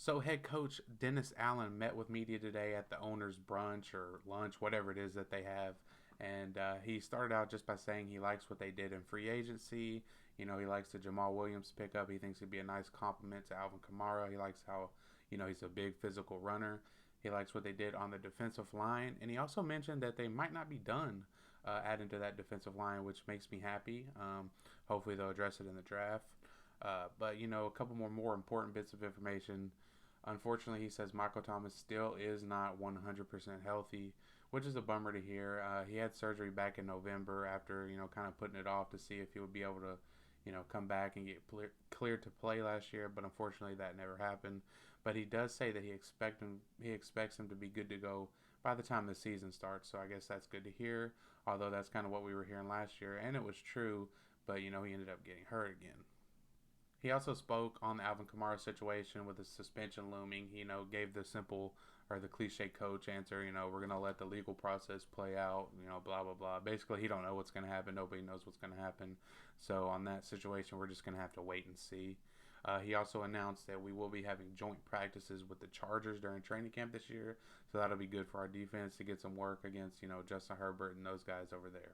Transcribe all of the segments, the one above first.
So, head coach Dennis Allen met with media today at the owner's brunch or lunch, whatever it is that they have. And he started out just by saying he likes what they did in free agency. He likes the Jamal Williams pickup. He thinks he'd be a nice compliment to Alvin Kamara. He likes how, he's a big physical runner. He likes what they did on the defensive line. And he also mentioned that they might not be done adding to that defensive line, which makes me happy. Hopefully, they'll address it in the draft. But a couple more important bits of information. Unfortunately, he says Michael Thomas still is not 100% healthy, which is a bummer to hear. He had surgery back in November after, kind of putting it off to see if he would be able to, come back and get cleared to play last year. But unfortunately, that never happened. But he does say that he expects him to be good to go by the time the season starts. So I guess that's good to hear. Although that's kind of what we were hearing last year, and it was true. But he ended up getting hurt again. He also spoke on the Alvin Kamara situation with the suspension looming. He, gave the simple or the cliche coach answer, we're going to let the legal process play out, blah, blah, blah. Basically, he don't know what's going to happen. Nobody knows what's going to happen. So on that situation, we're just going to have to wait and see. He also announced that we will be having joint practices with the Chargers during training camp this year. So that'll be good for our defense to get some work against, Justin Herbert and those guys over there.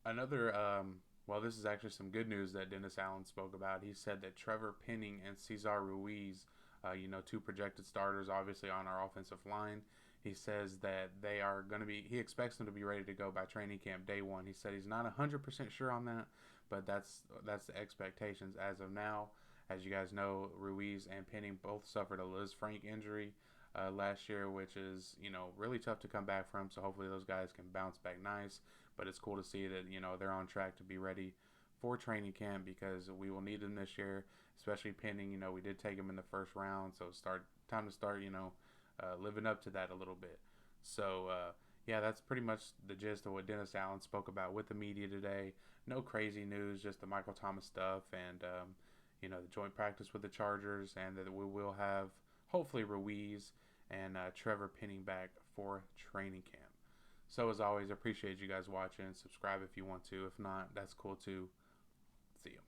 Another well, this is actually some good news that Dennis Allen spoke about. He said that Trevor Penning and Cesar Ruiz, two projected starters, obviously on our offensive line. He says that they are going to be. He expects them to be ready to go by training camp day one. He said he's not 100% sure on that, but that's the expectations as of now. As you guys know, Ruiz and Penning both suffered a Liz Frank injury last year, which is really tough to come back from. So hopefully those guys can bounce back nice. But it's cool to see that they're on track to be ready for training camp because we will need them this year, especially Penning. We did take him in the first round, so time to start living up to that a little bit. So yeah, that's pretty much the gist of what Dennis Allen spoke about with the media today. No crazy news, just the Michael Thomas stuff and the joint practice with the Chargers, and that we will have hopefully Ruiz and Trevor Penning back for training camp. So as always, I appreciate you guys watching. Subscribe if you want to. If not, that's cool too. See you.